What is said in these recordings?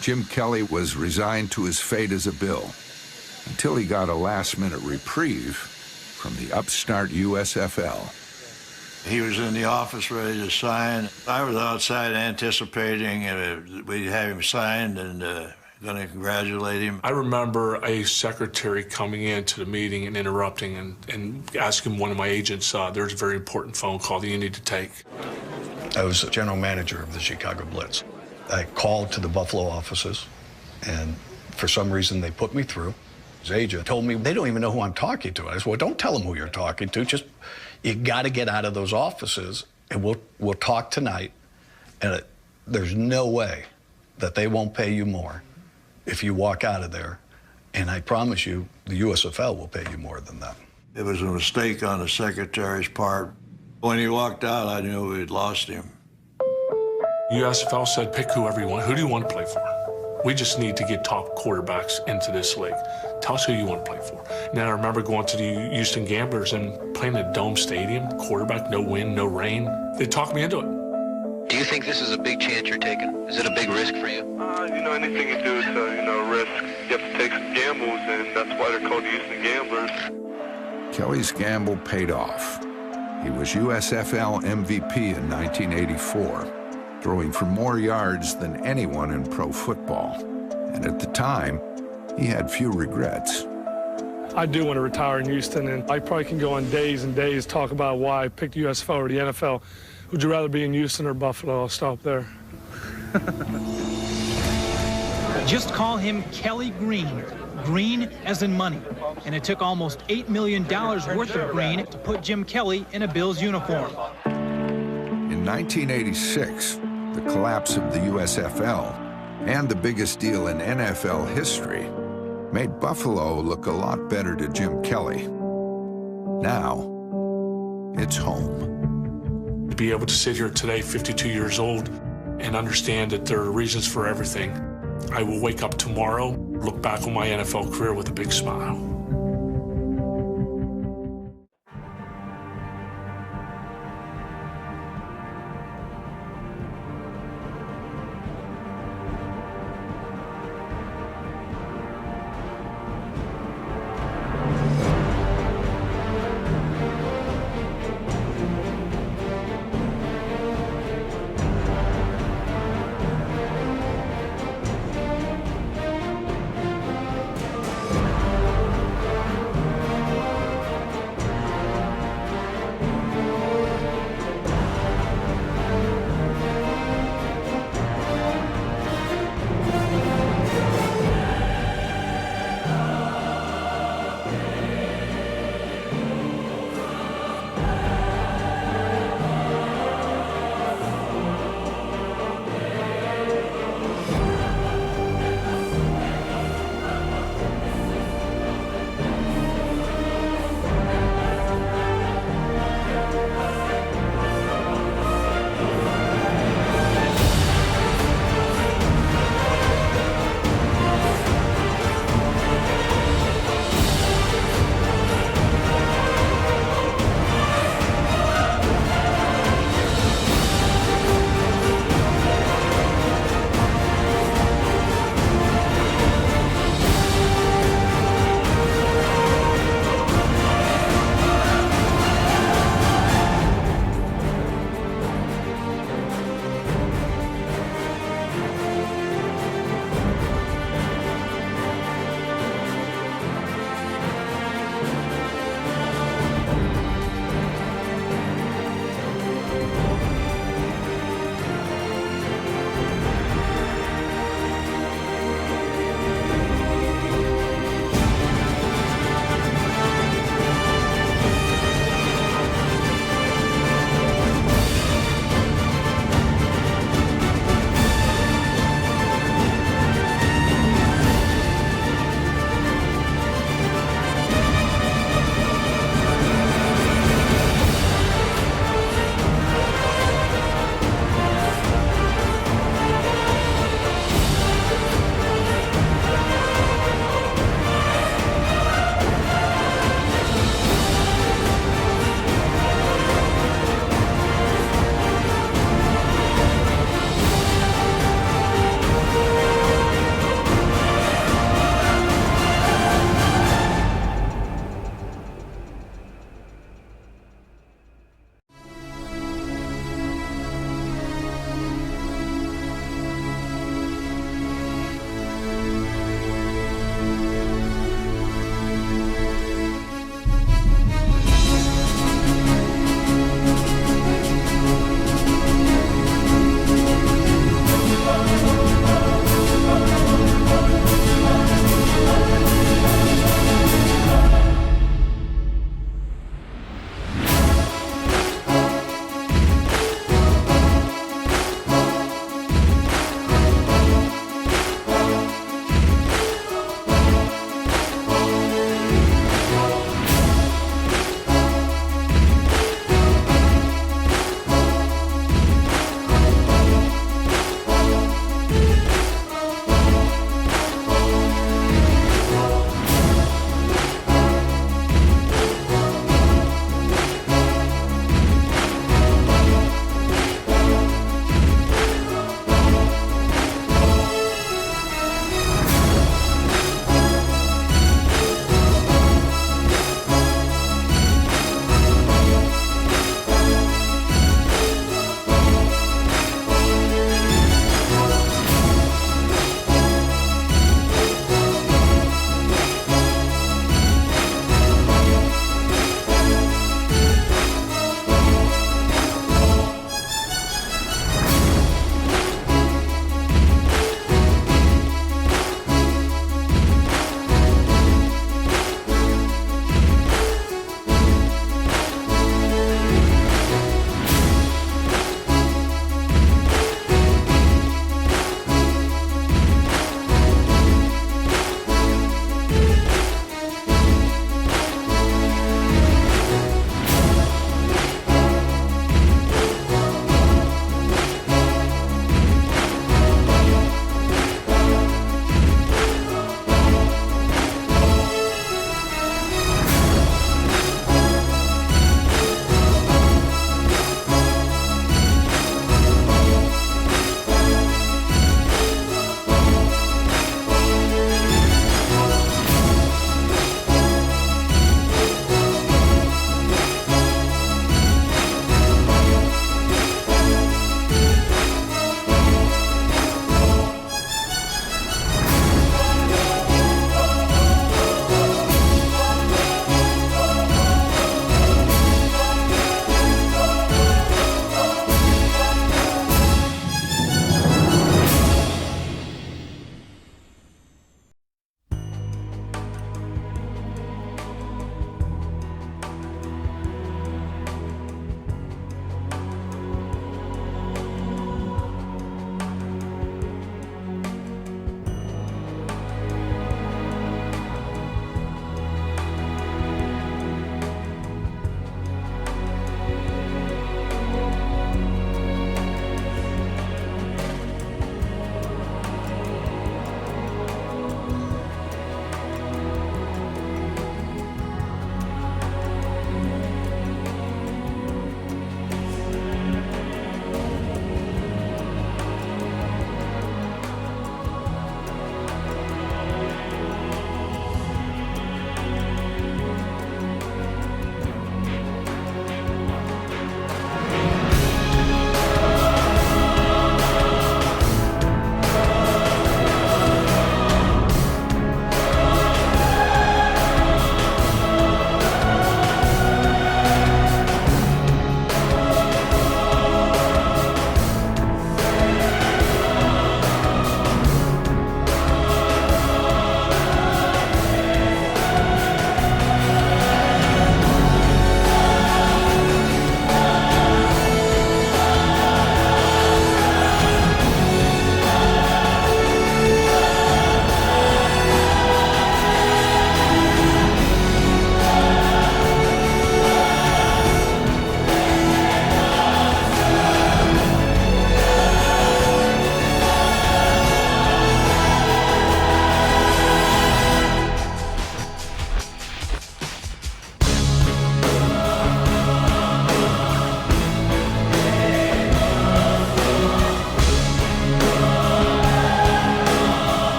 Jim Kelly was resigned to his fate as a Bill until he got a last-minute reprieve from the upstart USFL. He was in the office ready to sign. I was outside anticipating we'd have him signed and going to congratulate him. I remember a secretary coming into the meeting and interrupting and asking one of my agents, there's a very important phone call that you need to take. I was general manager of the Chicago Blitz. I called to the Buffalo offices, and for some reason they put me through. His agent told me, they don't even know who I'm talking to. I said, well, don't tell them who you're talking to. Just, you got to get out of those offices, and we'll talk tonight. And there's no way that they won't pay you more if you walk out of there. And I promise you, the USFL will pay you more than that. It was a mistake on the secretary's part. When he walked out, I knew we'd lost him. USFL said, pick whoever you want. Who do you want to play for? We just need to get top quarterbacks into this league. Tell us who you want to play for. And then I remember going to the Houston Gamblers and playing at Dome Stadium, quarterback, no wind, no rain. They talked me into it. Do you think this is a big chance you're taking? Is it a big risk for you? Anything you do is, risk. You have to take some gambles, and that's why they're called the Houston Gamblers. Kelly's gamble paid off. He was USFL MVP in 1984. Throwing for more yards than anyone in pro football. And at the time, he had few regrets. I do want to retire in Houston, and I probably can go on days and days talk about why I picked USFL or the NFL. Would you rather be in Houston or Buffalo? I'll stop there. Just call him Kelly Green. Green as in money. And it took almost $8 million worth of green to put Jim Kelly in a Bills uniform. In 1986, the collapse of the USFL and the biggest deal in NFL history made Buffalo look a lot better to Jim Kelly. Now, it's home. To be able to sit here today, 52 years old, and understand that there are reasons for everything, I will wake up tomorrow, look back on my NFL career with a big smile.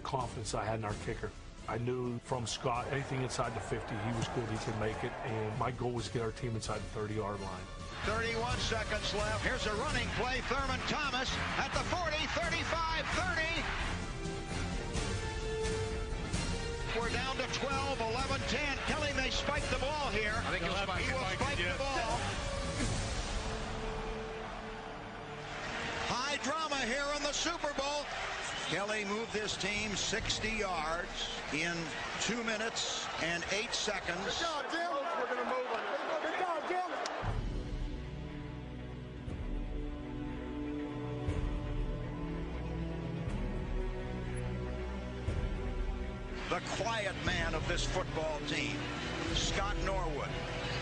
confidence I had in our kicker. I knew from Scott, anything inside the 50, he was good, he could make it, and my goal was to get our team inside the 30-yard line. 31 seconds left. Here's a running play. Thurman Thomas at the 40, 35, 30. We're down to 12, 11, 10. Kelly may spike the ball here. I think he will spike the ball. High drama here in the Super Bowl. Kelly moved this team 60 yards in 2 minutes and 8 seconds. Good job, Jim. We're going to move on this. Good job, Jim. The quiet man of this football team, Scott Norwood.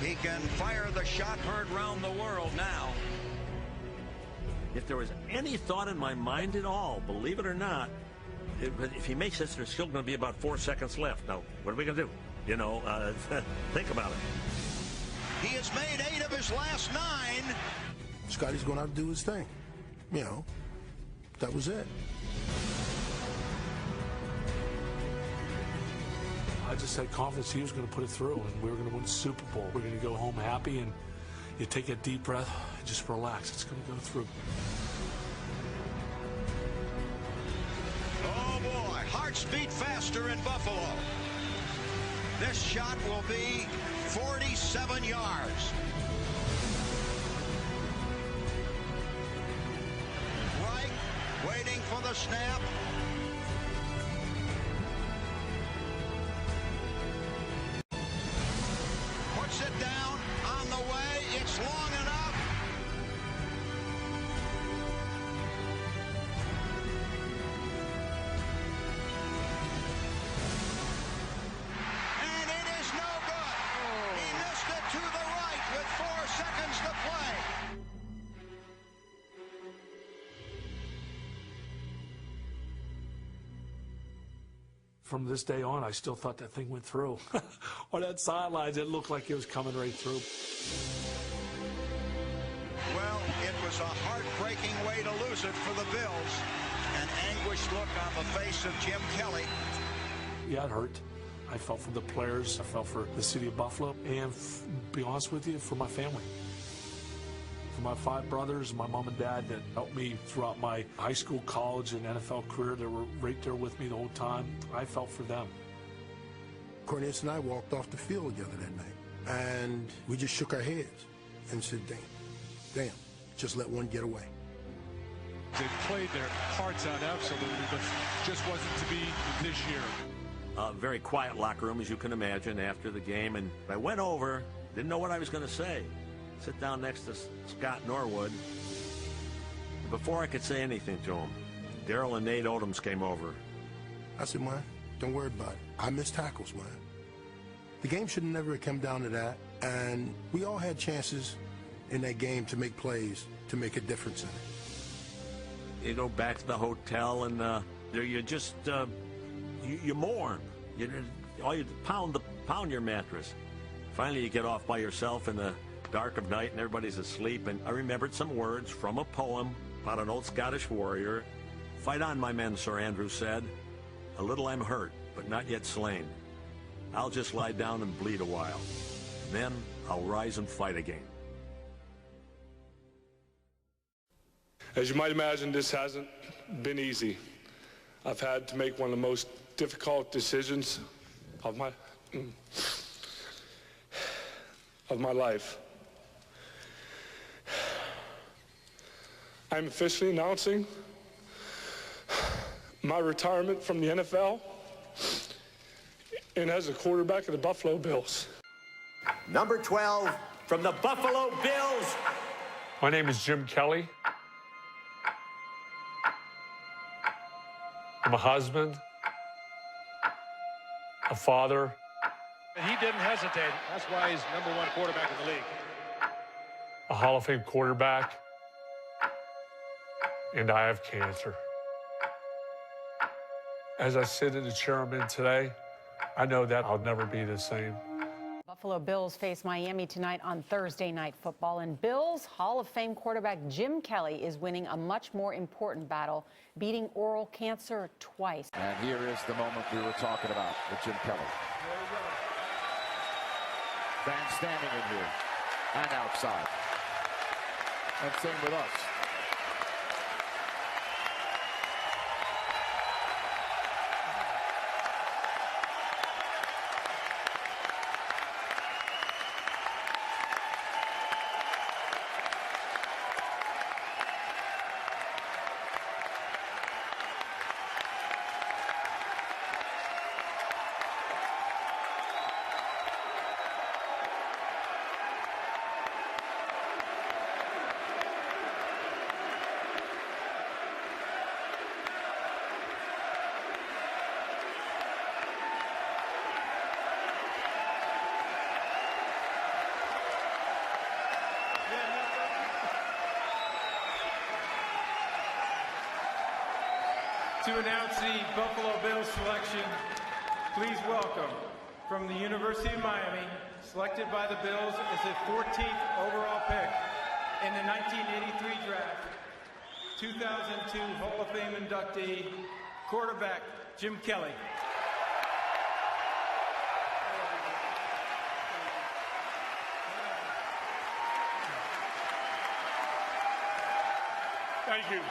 He can fire the shot heard round the world now. If there was any thought in my mind at all, believe it or not, if he makes this, there's still going to be about 4 seconds left. Now, what are we going to do? You know, think about it. He has made 8 of his last 9. Scotty's going to have to do his thing. You know, that was it. I just had confidence he was going to put it through, and we were going to win the Super Bowl. We're going to go home happy, and you take a deep breath, and just relax. It's going to go through. Oh, boy. Hearts beat faster in Buffalo. This shot will be 47 yards. Reich waiting for the snap. Puts it down on the way. It's long enough. And it is no good. He missed it to the right with 4 seconds to play. From this day on, I still thought that thing went through. On that sidelines, it looked like it was coming right through. Well, it was a heartbreaking way to lose it for the Bills. An anguished look on the face of Jim Kelly. Yeah, it hurt. I felt for the players. I felt for the city of Buffalo. And, to be honest with you, for my family. For my 5 brothers, my mom and dad that helped me throughout my high school, college, and NFL career. They were right there with me the whole time. I felt for them. Cornelius and I walked off the field together that night, and we just shook our heads and said, damn, just let one get away. They played their hearts out absolutely, but just wasn't to be this year. A very quiet locker room, as you can imagine, after the game, and I went over, didn't know what I was going to say. Sit down next to Scott Norwood. Before I could say anything to him, Darrell and Nate Odoms came over. I said, man, don't worry about it. I missed tackles, man. The game should never have come down to that, and we all had chances in that game to make plays, to make a difference in it. You go back to the hotel, and you just you mourn. You pound your mattress. Finally, you get off by yourself in the dark of night, and everybody's asleep. And I remembered some words from a poem about an old Scottish warrior. "Fight on, my men," Sir Andrew said. "A little I'm hurt, but not yet slain. I'll just lie down and bleed a while. Then I'll rise and fight again." As you might imagine, this hasn't been easy. I've had to make one of the most difficult decisions of my life. I'm officially announcing my retirement from the NFL and as a quarterback of the Buffalo Bills. Number 12 from the Buffalo Bills. My name is Jim Kelly. I'm a husband, a father. He didn't hesitate. That's why he's #1 quarterback in the league. A Hall of Fame quarterback, and I have cancer. As I sit in the chair I'm in today, I know that I'll never be the same. Buffalo Bills face Miami tonight on Thursday Night Football, and Bills Hall of Fame quarterback Jim Kelly is winning a much more important battle, beating oral cancer twice. And here is the moment we were talking about with Jim Kelly. Fans standing in here and outside. And same with us. To announce the Buffalo Bills selection, please welcome from the University of Miami, selected by the Bills as the 14th overall pick in the 1983 draft, 2002 Hall of Fame inductee, quarterback Jim Kelly. Thank you.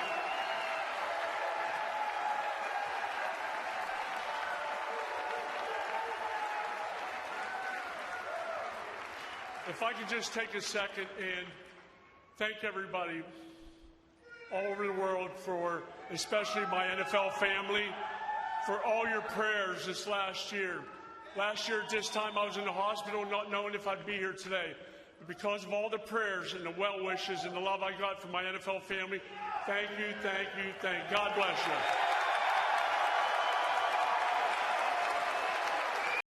If I could just take a second and thank everybody all over the world, for especially my NFL family, for all your prayers this last year. Last year at this time I was in the hospital not knowing if I'd be here today. But because of all the prayers and the well wishes and the love I got from my NFL family, thank you, thank you, thank you. God bless you.